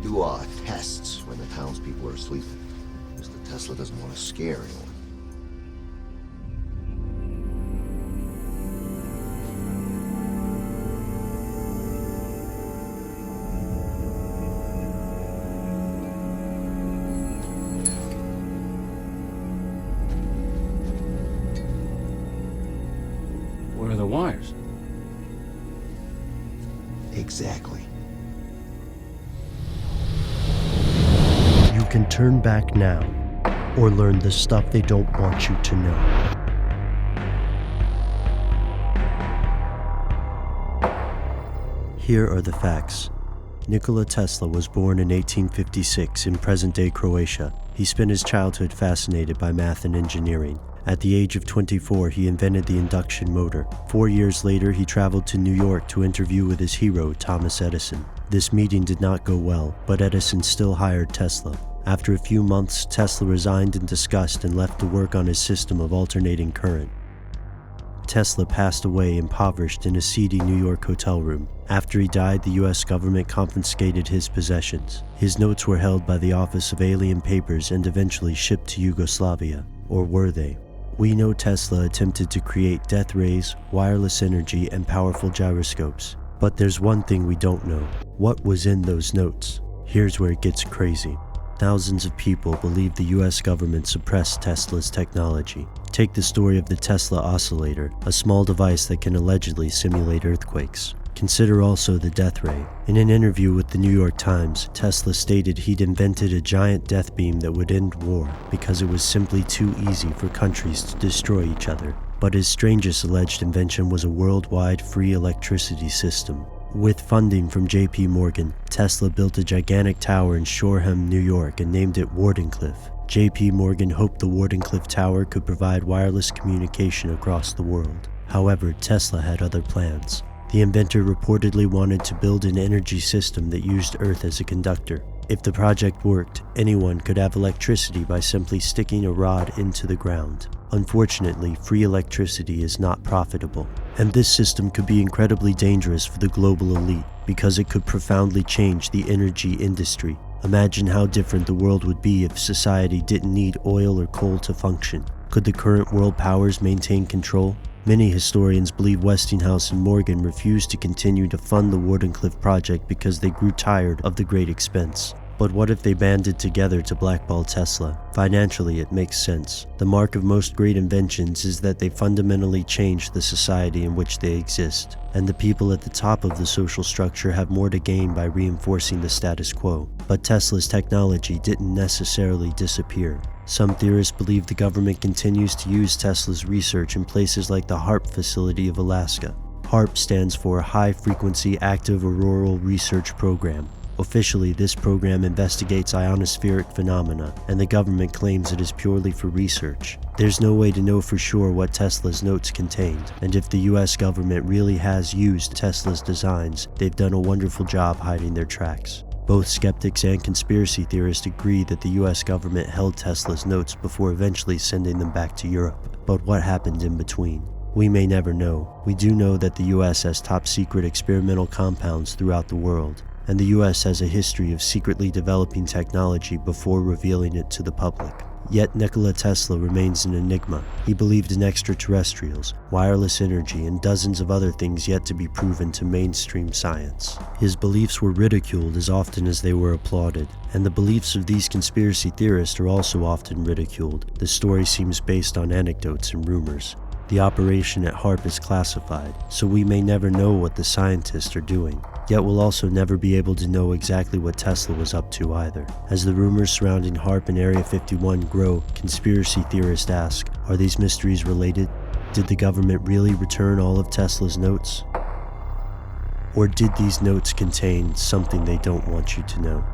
do our tests when the townspeople are sleeping. Mr. Tesla doesn't want to scare anyone. Where are the wires? Exactly. You can turn back now, or learn the stuff they don't want you to know. Here are the facts. Nikola Tesla was born in 1856 in present-day Croatia. He spent his childhood fascinated by math and engineering. At the age of 24, he invented the induction motor. 4 years later, he traveled to New York to interview with his hero, Thomas Edison. This meeting did not go well, but Edison still hired Tesla. After a few months, Tesla resigned in disgust and left to work on his system of alternating current. Tesla passed away impoverished in a seedy New York hotel room. After he died, the US government confiscated his possessions. His notes were held by the Office of Alien Papers and eventually shipped to Yugoslavia. Or were they? We know Tesla attempted to create death rays, wireless energy, and powerful gyroscopes. But there's one thing we don't know. What was in those notes? Here's where it gets crazy. Thousands of people believe the US government suppressed Tesla's technology. Take the story of the Tesla oscillator, a small device that can allegedly simulate earthquakes. Consider also the death ray. In an interview with the New York Times, Tesla stated he'd invented a giant death beam that would end war because it was simply too easy for countries to destroy each other. But his strangest alleged invention was a worldwide free electricity system. With funding from J.P. Morgan, Tesla built a gigantic tower in Shoreham, New York, and named it Wardenclyffe. J.P. Morgan hoped the Wardenclyffe Tower could provide wireless communication across the world. However, Tesla had other plans. The inventor reportedly wanted to build an energy system that used Earth as a conductor. If the project worked, anyone could have electricity by simply sticking a rod into the ground. Unfortunately, free electricity is not profitable, and this system could be incredibly dangerous for the global elite because it could profoundly change the energy industry. Imagine how different the world would be if society didn't need oil or coal to function. Could the current world powers maintain control? Many historians believe Westinghouse and Morgan refused to continue to fund the Wardenclyffe project because they grew tired of the great expense. But what if they banded together to blackball Tesla? Financially, it makes sense. The mark of most great inventions is that they fundamentally change the society in which they exist, and the people at the top of the social structure have more to gain by reinforcing the status quo. But Tesla's technology didn't necessarily disappear. Some theorists believe the government continues to use Tesla's research in places like the HAARP facility of Alaska. HAARP stands for High Frequency Active Auroral Research Program. Officially, this program investigates ionospheric phenomena, and the government claims it is purely for research. There's no way to know for sure what Tesla's notes contained, and if the US government really has used Tesla's designs, they've done a wonderful job hiding their tracks. Both skeptics and conspiracy theorists agree that the US government held Tesla's notes before eventually sending them back to Europe. But what happened in between? We may never know. We do know that the US has top-secret experimental compounds throughout the world, and the US has a history of secretly developing technology before revealing it to the public. Yet Nikola Tesla remains an enigma. He believed in extraterrestrials, wireless energy, and dozens of other things yet to be proven to mainstream science. His beliefs were ridiculed as often as they were applauded, and the beliefs of these conspiracy theorists are also often ridiculed. The story seems based on anecdotes and rumors. The operation at HAARP is classified, so we may never know what the scientists are doing. Yet we'll also never be able to know exactly what Tesla was up to either. As the rumors surrounding HAARP and Area 51 grow, conspiracy theorists ask, are these mysteries related? Did the government really return all of Tesla's notes? Or did these notes contain something they don't want you to know?